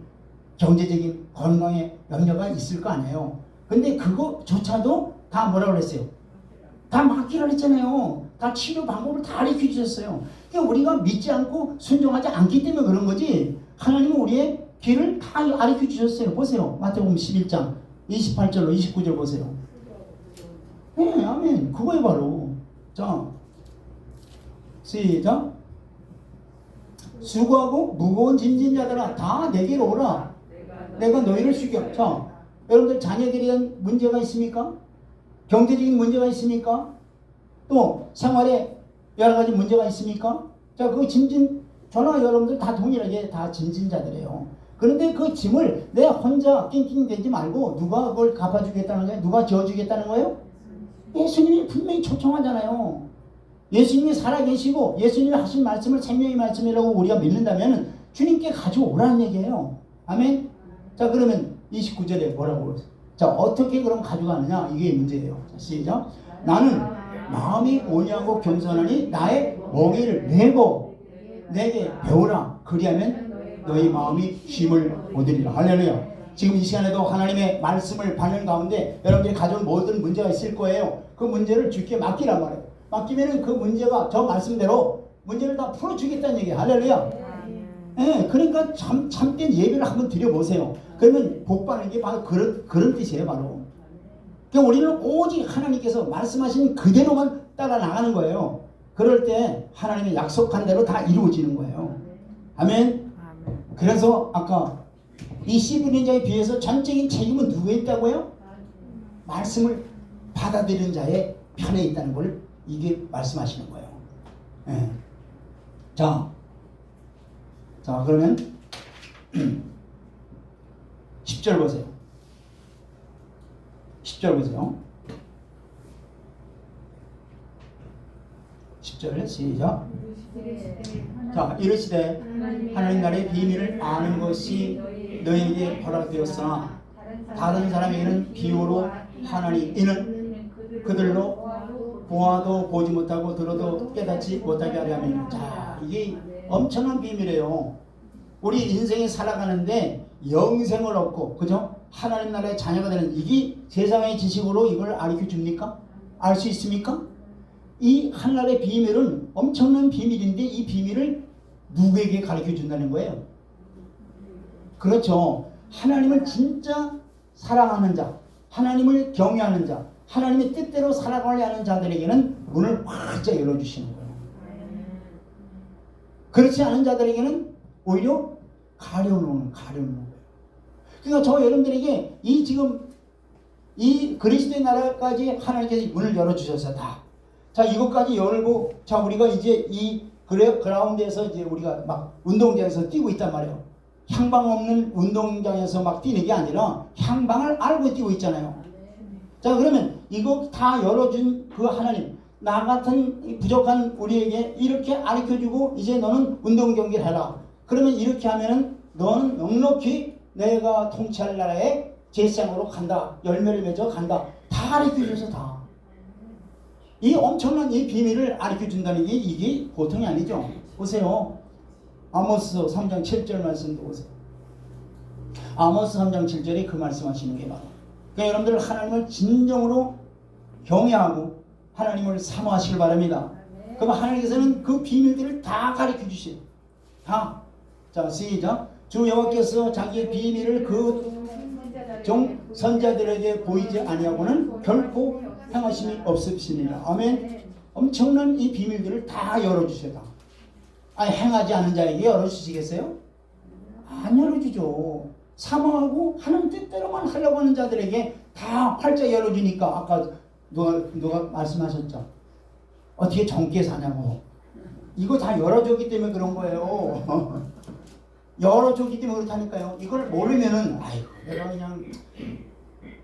S1: 경제적인 건강에 염려가 있을 거 아니에요. 근데 그거조차도 다 뭐라고 그랬어요? 다 맡기라 했잖아요. 다 치료 방법을 다 가르쳐 주셨어요. 그러니까 우리가 믿지 않고 순종하지 않기 때문에 그런 거지. 하나님은 우리의 길을 다 가르쳐 주셨어요. 보세요. 마태복음 11장 28절로 29절 보세요. 네, 아멘. 그거에 바로. 자, 시작. 수고하고 무거운 짐진 자들아 다 내게로 오라. 내가 너희를 쉬게. 자, 여러분들 자녀들에 대한 문제가 있습니까? 경제적인 문제가 있습니까? 또 생활에 여러 가지 문제가 있습니까? 자, 그 짐진 저나 여러분들 다 동일하게 다 짐진자들이에요. 그런데 그 짐을 내 혼자 낑낑대지 말고 누가 그걸 갚아주겠다는 거예요? 누가 지어주겠다는 거예요? 예수님이 분명히 초청하잖아요. 예수님이 살아계시고 예수님이 하신 말씀을 생명의 말씀이라고 우리가 믿는다면 주님께 가져오라는 얘기예요. 아멘? 자, 그러면 29절에 뭐라고 그러세요? 자, 어떻게 그럼 가져가느냐? 이게 문제예요. 자, 시작. 나는 마음이 온유하고 겸손하니 나의 멍에를 메고 내게 배우라. 그리하면 너희 마음이 쉼을 얻으리라. 할렐루야. 지금 이 시간에도 하나님의 말씀을 받는 가운데 여러분들이 가져온 모든 문제가 있을 거예요. 그 문제를 주께 맡기란 말이에요. 맡기면은 그 문제가 저 말씀대로 문제를 다 풀어주겠다는 얘기예요. 할렐루야. 예, 그러니까 참된 예배를 한번 드려보세요. 그러면 복 받는 게 바로 그런 뜻이에요. 바로. 그러니까 우리는 오직 하나님께서 말씀하신 그대로만 따라 나가는 거예요. 그럴 때 하나님의 약속한 대로 다 이루어지는 거예요. 아멘. 그래서 아까 이 씨 뿌린 자에 비해서 전적인 책임은 누구에 있다고요? 말씀을 받아들이는 자의 편에 있다는 걸 이게 말씀하시는 거예요. 예. 자, 그러면 10절 보세요. 10절 보세요. 10절 시작. 자, 이르시되 하나님 나라의 비밀을 아는 것이 너희에게 허락되었으나 다른 사람에게는 비유로 하나니 이는 그들로 보아도 보지 못하고 들어도 깨닫지 못하게 하려 함이니라. 자, 이게 엄청난 비밀이에요. 우리 인생에 살아가는데 영생을 얻고, 그죠? 하나님 나라의 자녀가 되는 이게 세상의 지식으로 이걸 가르쳐 줍니까? 알 수 있습니까? 이 하나님의 비밀은 엄청난 비밀인데 이 비밀을 누구에게 가르쳐 준다는 거예요? 그렇죠. 하나님을 진짜 사랑하는 자, 하나님을 경외하는 자, 하나님의 뜻대로 살아가려 하는 자들에게는 문을 활짝 열어주시는 거예요. 그렇지 않은 자들에게는 오히려 가려놓는 거예요. 그러니까 저 여러분들에게 지금 이 그리스도의 나라까지 하나님께서 문을 열어주셔서 자, 이것까지 열고, 자, 우리가 이제 이 그라운드에서 이제 우리가 막 운동장에서 뛰고 있단 말이에요. 향방 없는 운동장에서 막 뛰는 게 아니라 향방을 알고 뛰고 있잖아요. 자, 그러면 이거 다 열어준 그 하나님, 나 같은 부족한 우리에게 이렇게 가르쳐주고 이제 너는 운동 경기를 해라. 그러면 이렇게 하면은 너는 넉넉히 내가 통치할 나라의 제사장으로 간다. 열매를 맺어 간다. 다 가르쳐줘서 다. 이 엄청난 이 비밀을 가르쳐준다는 게 이게 보통이 아니죠. 보세요. 아모스 3장 7절 말씀도 보세요. 아모스 3장 7절이 그 말씀하시는 게 바로. 그러니까 여러분들 하나님을 진정으로 경외하고 하나님을 사모하시길 바랍니다. 그럼 하나님께서는 그 비밀들을 다 가르쳐 주시요. 다. 자, 시작. 주 여호와께서 자기의 비밀을 그 선자들에게 보이지 아니하고는 결코 행하심이 없으시니라. 아멘. 엄청난 이 비밀들을 다 열어주셔야. 아니, 행하지 않은 자에게 열어주시겠어요? 안 열어주죠. 사모하고 하는 뜻대로만 하려고 하는 자들에게 다 활짝 열어주니까 아까 누가 말씀하셨죠? 어떻게 젊게 사냐고. 이거 다 열어줬기 때문에 그런 거예요. 열어줬기 때문에 그렇다니까요. 이걸 모르면은 아이고 내가 그냥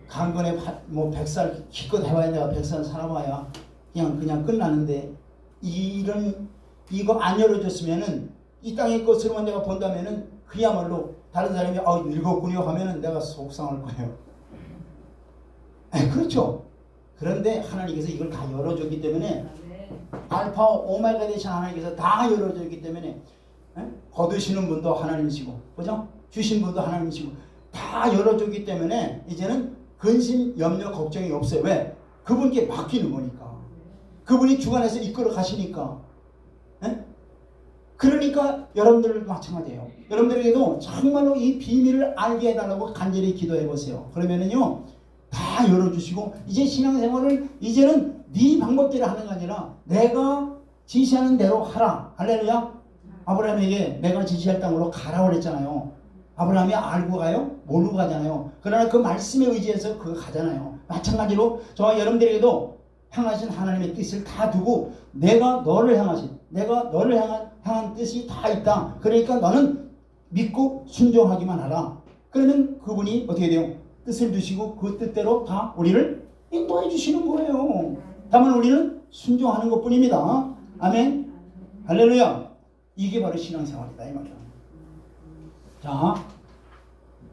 S1: 강건에 뭐 100살 기껏 해봐야 내가 100살 살아봐야 그냥 끝나는데 이거 안 열어줬으면은 이 땅의 것으로만 내가 본다면은 그야말로 다른 사람이 늙었군요 하면은 내가 속상할 거예요. 그렇죠. 그런데 하나님께서 이걸 다 열어줬기 때문에 알파 오메가 되신 하나님께서 다 열어줬기 때문에 거두시는 분도 하나님이시고 그죠? 주신 분도 하나님이시고 다 열어줬기 때문에 이제는 근심 염려 걱정이 없어요. 왜? 그분께 맡기는 거니까. 그분이 주관해서 이끌어 가시니까. 그러니까 여러분들도 마찬가지예요. 여러분들에게도 정말로 이 비밀을 알게 해달라고 간절히 기도해 보세요. 그러면은요 다 열어주시고 이제 신앙생활을 이제는 네 방법대로 하는 게 아니라 내가 지시하는 대로 하라. 할렐루야. 아브라함에게 내가 지시할 땅으로 가라고 그랬잖아요. 아브라함이 알고 가요? 모르고 가잖아요. 그러나 그 말씀에 의지해서 그거 가잖아요. 마찬가지로 저와 여러분들에게도 향하신 하나님의 뜻을 다 두고 내가 너를 향한 뜻이 다 있다. 그러니까 너는 믿고 순종하기만 하라. 그러면 그분이 어떻게 돼요? 뜻을 두시고 그 뜻대로 다 우리를 인도해 주시는 거예요. 다만 우리는 순종하는 것뿐입니다. 아멘. 할렐루야. 이게 바로 신앙생활이다 이 말이야. 자,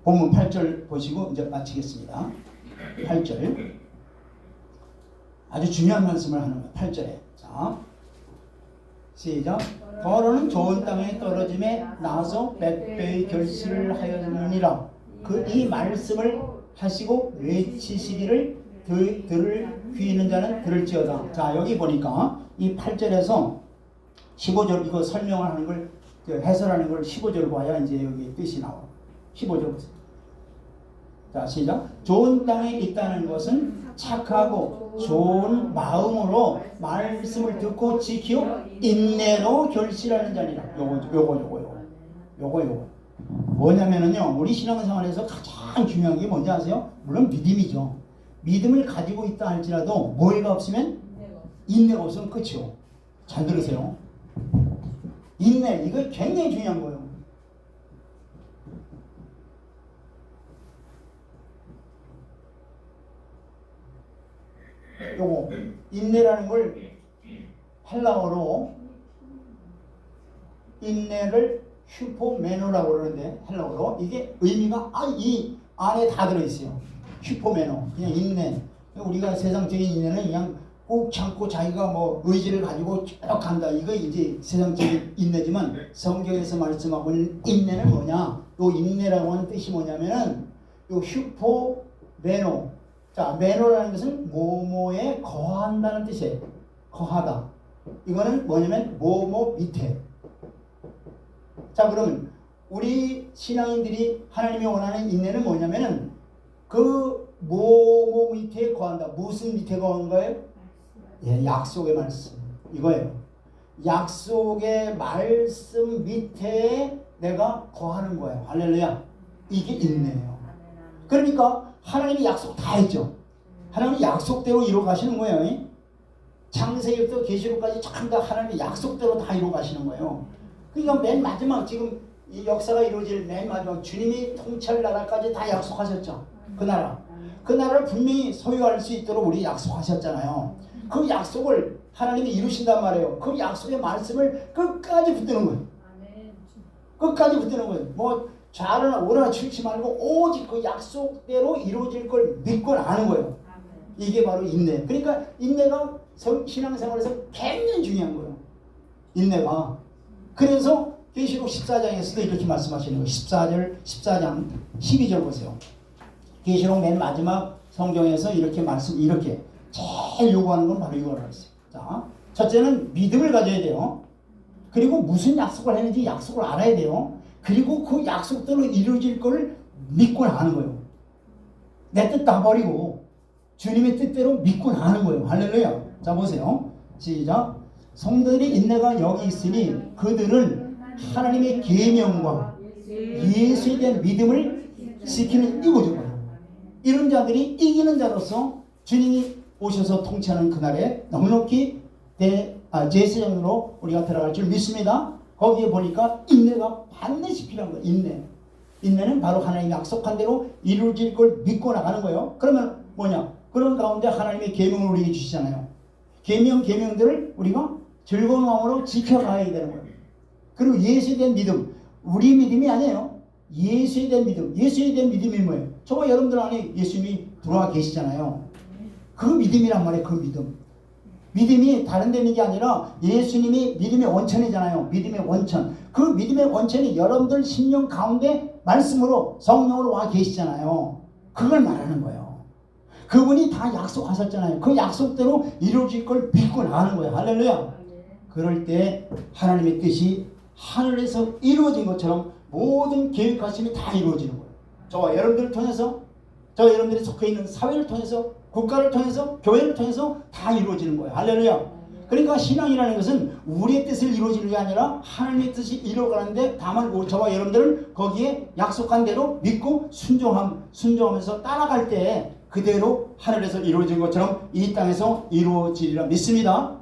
S1: 본문 8절 보시고 이제 마치겠습니다. 8절. 아주 중요한 말씀을 하는 거예요. 8절에. 자, 시작. 더러는 좋은 땅에 떨어짐에 나서 100배의 결실을 하였느니라. 이 말씀을 하시고 외치시기를 들을 귀 있는 자는 들을지어다. 자, 여기 보니까 이 8절에서 15절 이거 설명을 하는 걸 해설하는 걸 15절 봐야 이제 여기 뜻이 나와. 15절 보세요. 자, 시작. 좋은 땅에 있다는 것은 착하고 좋은 마음으로 말씀을 듣고 지키고 인내로 결실하는 자니라. 요거. 뭐냐면은요, 우리 신앙생활에서 가장 중요한 게 뭔지 아세요? 물론 믿음이죠. 믿음을 가지고 있다 할지라도 뭐가 없으면 인내가 없으면 끝이요. 잘 들으세요. 인내, 이거 굉장히 중요한 거예요. 요거 인내라는 걸 헬라어로 인내를 슈퍼매너라고 그러는데 헬라어로 이게 의미가 이 안에 다 들어있어요. 슈퍼매너, 그냥 인내. 우리가 세상적인 인내는 그냥 꼭 참고 자기가 뭐 의지를 가지고 쭉 간다. 이거 이제 세상적인 인내지만 성경에서 말씀하고 있는 인내는 뭐냐? 요 인내라고 하는 뜻이 뭐냐면은 요 슈퍼매너. 자, 매너라는 것은 뭐뭐에 거한다는 뜻이에요. 거하다. 이거는 뭐냐면 뭐뭐 밑에. 자, 그러면 우리 신앙인들이 하나님이 원하는 인내는 뭐냐면은 그 뭐뭐 밑에 거한다. 무슨 밑에 거한 거예요? 예, 약속의 말씀. 이거예요. 약속의 말씀 밑에 내가 거하는 거예요. 할렐루야. 이게 인내예요. 그러니까 하나님이 약속 다 했죠. 하나님이 약속대로 이루어 가시는 거예요. 창세기부터 계시록까지 전부 다 하나님의 약속대로 다 이루어 가시는 거예요. 그러니까 맨 마지막 지금 이 역사가 이루어질 맨 마지막 주님이 통치할 나라까지 다 약속하셨죠. 그 나라. 그 나라를 분명히 소유할 수 있도록 우리 약속하셨잖아요. 그 약속을 하나님이 이루신단 말이에요. 그 약속의 말씀을 끝까지 붙드는 거예요. 끝까지 붙드는 거예요. 뭐 좌로나 우로나 치우치 말고 오직 그 약속대로 이루어질 걸 믿고 아는 거예요. 이게 바로 인내. 그러니까 인내가 신앙생활에서 굉장히 중요한 거예요. 인내가. 그래서 계시록 14장에서도 이렇게 말씀하시는 거예요. 14장 12절 보세요. 계시록 맨 마지막 성경에서 이렇게 제일 요구하는 건 바로 이거라고 했어요. 자, 첫째는 믿음을 가져야 돼요. 그리고 무슨 약속을 했는지 약속을 알아야 돼요. 그리고 그 약속대로 이루어질 걸 믿고 아는 거예요. 내 뜻 다 버리고 주님의 뜻대로 믿고 아는 거예요. 할렐루야. 자, 보세요. 시작. 성도들의 인내가 여기 있으니 그들은 하나님의 계명과 예수에 대한 믿음을 지키는 이거죠. 이런 자들이 이기는 자로서 주님이 오셔서 통치하는 그날에 넉넉히 제사장으로 우리가 들어갈 줄 믿습니다. 거기에 보니까 인내가 반드시 필요한 거예요. 인내는 바로 하나님이 약속한 대로 이루어질 걸 믿고 나가는 거예요. 그러면 뭐냐? 그런 가운데 하나님의 계명을 우리에게 주시잖아요. 계명들을 우리가 즐거운 마음으로 지켜가야 되는 거예요. 그리고 예수에 대한 믿음, 우리 믿음이 아니에요. 예수에 대한 믿음. 예수에 대한 믿음이 뭐예요? 저와 여러분들 안에 예수님이 들어와 계시잖아요. 그 믿음이란 말이에요. 그 믿음. 믿음이 다른 데 있는 게 아니라 예수님이 믿음의 원천이잖아요. 믿음의 원천. 그 믿음의 원천이 여러분들 심령 가운데 말씀으로 성령으로 와 계시잖아요. 그걸 말하는 거예요. 그분이 다 약속하셨잖아요. 그 약속대로 이루어질 걸 믿고 나가는 거예요. 할렐루야. 그럴 때 하나님의 뜻이 하늘에서 이루어진 것처럼 모든 계획하심이 다 이루어지는 거예요. 저와 여러분들을 통해서, 저와 여러분들이 속해 있는 사회를 통해서, 국가를 통해서, 교회를 통해서 다 이루어지는 거예요. 할렐루야. 그러니까 신앙이라는 것은 우리의 뜻을 이루어지는 게 아니라 하나님의 뜻이 이루어가는데 다만 저와 여러분들은 거기에 약속한 대로 믿고 순종하면서 따라갈 때 그대로 하늘에서 이루어진 것처럼 이 땅에서 이루어지리라 믿습니다.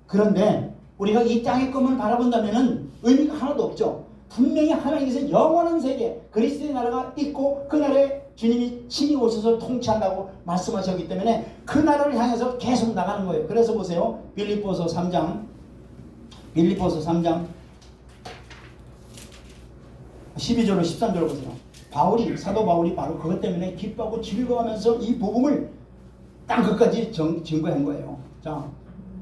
S1: 그런데 우리가 이 땅의 것만 바라본다면 의미가 하나도 없죠. 분명히 하나님께서 영원한 세계 그리스도의 나라가 있고 그 나라에 주님이 친히 오셔서 통치한다고 말씀하셨기 때문에 그 나라를 향해서 계속 나가는 거예요. 그래서 보세요. 빌립보서 3장 사도 13절 보세요. 사도 바울이 바로 그것 때문에 기뻐하고 즐거워하면서 이 복음을 땅 끝까지 증거한 거예요. 자,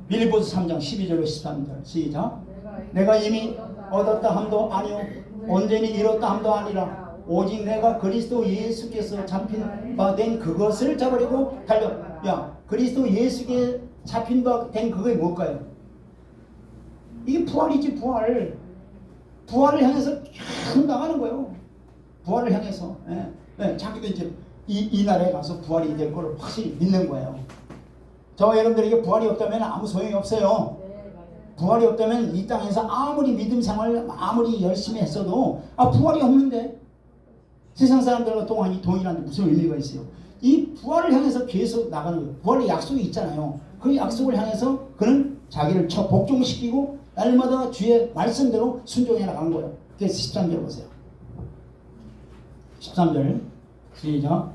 S1: 빌립보서 3장 12절로 13절 시작. 내가 이미 얻었다 함도 아니요 온전히 이뤘다 함도 아니라 오직 내가 그리스도 예수께서 잡힌 바 된 그것을 잡으려고 달려. 야, 그리스도 예수께 잡힌 바 된 그게 뭘까요? 이게 부활이지. 부활을 향해서 계속 나가는 거예요. 부활을 향해서. 자기도 이제 이 나라에 가서 부활이 될 걸 확실히 믿는 거예요. 저와 여러분들에게 부활이 없다면 아무 소용이 없어요. 부활이 없다면 이 땅에서 아무리 믿음 생활 아무리 열심히 했어도 부활이 없는데 세상 사람들과 동일한데 무슨 의미가 있어요? 이 부활을 향해서 계속 나가는 거예요. 부활의 약속이 있잖아요. 그 약속을 향해서 그는 자기를 복종시키고 날마다 주의 말씀대로 순종해 나간 거예요. 그래서 13절 보세요. 13절 시작.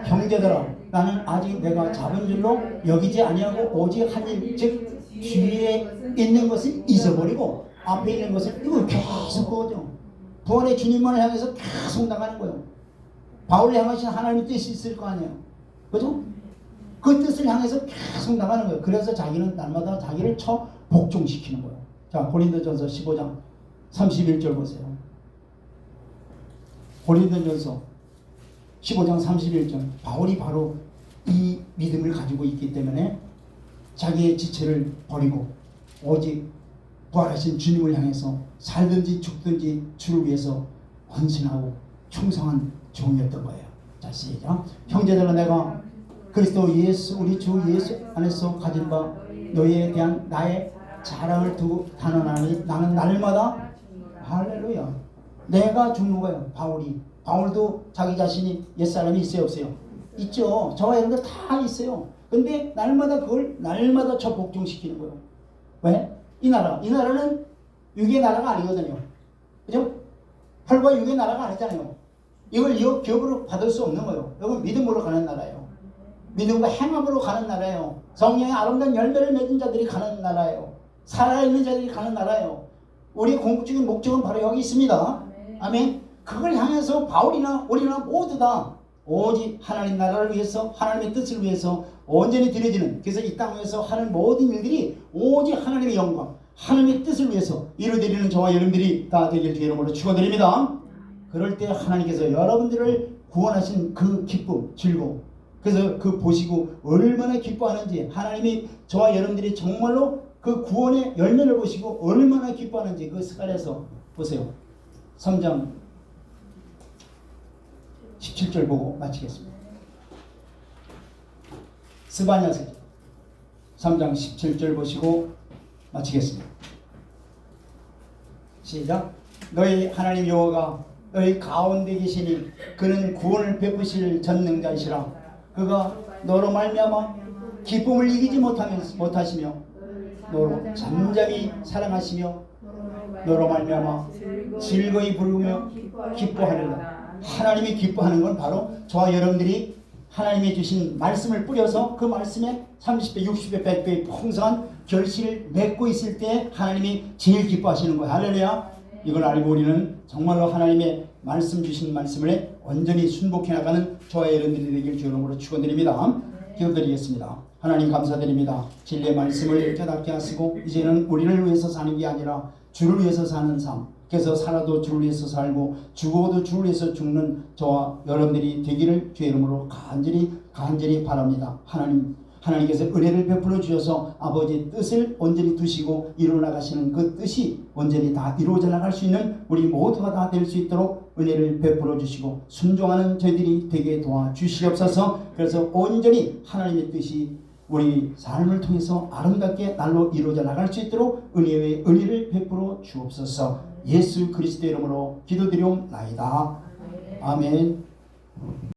S1: 형제들아 나는 아직 내가 잡은 줄로 여기지 아니하고 오직 한 일 즉 뒤에 있는 것을 잊어버리고 앞에 있는 것을 이거 계속 그거죠. 부활의 주님만을 향해서 계속 나가는 거예요. 바울을 향하신 하나님의 뜻이 있을 거 아니에요. 그죠? 그 뜻을 향해서 계속 나가는 거예요. 그래서 자기는 날마다 자기를 복종시키는 거예요. 자, 고린도전서 15장 31절 보세요. 고린도전서 15장 31절. 바울이 바로 이 믿음을 가지고 있기 때문에 자기의 지체를 버리고 오직 부활하신 주님을 향해서 살든지 죽든지 주를 위해서 헌신하고 충성한 종이었던 거예요. 자, 시작. 형제들아 내가 그리스도 예수 우리 주 예수 안에서 가진 바 너희에 대한 나의 자랑을 두고 단언하니 나는 날마다 할렐루야. 내가 죽는 거예요. 바울도 자기 자신이 옛사람이 있어요 없어요? 있죠. 저와 여러분들 다 있어요. 근데 날마다 저 복종시키는 거예요. 왜? 이 나라는 육의 나라가 아니거든요. 그죠? 혈과 육의 나라가 아니잖아요. 이걸 기업으로 받을 수 없는 거예요. 이건 믿음으로 가는 나라예요. 믿음과 행함으로 가는 나라예요. 성령의 아름다운 열매를 맺은 자들이 가는 나라예요. 살아있는 자들이 가는 나라예요. 우리의 궁극적인 목적은 바로 여기 있습니다. 아멘. 그걸 향해서 바울이나 우리나 모두 다 오직 하나님 나라를 위해서 하나님의 뜻을 위해서 온전히 드려지는, 그래서 이 땅 위에서 하는 모든 일들이 오직 하나님의 영광 하나님의 뜻을 위해서 이루어지는 저와 여러분들이 다 되길 주의 이름으로 축원드립니다. 그럴 때 하나님께서 여러분들을 구원하신 그 기쁨 즐거움, 그래서 그 보시고 얼마나 기뻐하는지, 하나님이 저와 여러분들이 정말로 그 구원의 열매를 보시고 얼마나 기뻐하는지 그 스갈에서 보세요. 3장 17절 보고 마치겠습니다. 스바냐서 3장 17절 보시고 마치겠습니다. 시작. 너희 하나님 여호와가 너희 가운데 계시니 그는 구원을 베푸실 전능자이시라. 그가 너로 말미암아 기쁨을 이기지 못하시며 너로 잠잠히 사랑하시며 너로 말미암아 즐거이 부르며 기뻐하리라. 하나님이 기뻐하는 건 바로 저와 여러분들이 하나님이 주신 말씀을 뿌려서 그 말씀에 30배, 60배, 100배의 풍성한 결실을 맺고 있을 때 하나님이 제일 기뻐하시는 거예요. 할렐루야. 이걸 알고 우리는 정말로 하나님의 말씀 주신 말씀을 온전히 순복해 나가는 저와 여러분들이 되길 주 이름으로 축원드립니다. 기도드리겠습니다. 하나님 감사드립니다. 진리의 말씀을 깨닫게 하시고 이제는 우리를 위해서 사는 게 아니라 주를 위해서 사는 삶, 그래서 살아도 주를 위해서 살고 죽어도 주를 위해서 죽는 저와 여러분들이 되기를 주의 이름으로 간절히 바랍니다. 하나님께서 은혜를 베풀어 주셔서 아버지의 뜻을 온전히 두시고 이루어 나가시는 그 뜻이 온전히 다 이루어져 나갈 수 있는 우리 모두가 다 될 수 있도록 은혜를 베풀어 주시고 순종하는 저희들이 되게 도와주시옵소서. 그래서 온전히 하나님의 뜻이 우리 삶을 통해서 아름답게 날로 이루어져 나갈 수 있도록 은혜를 베풀어 주옵소서. 예수 그리스도의 이름으로 기도드리옵나이다. 아멘.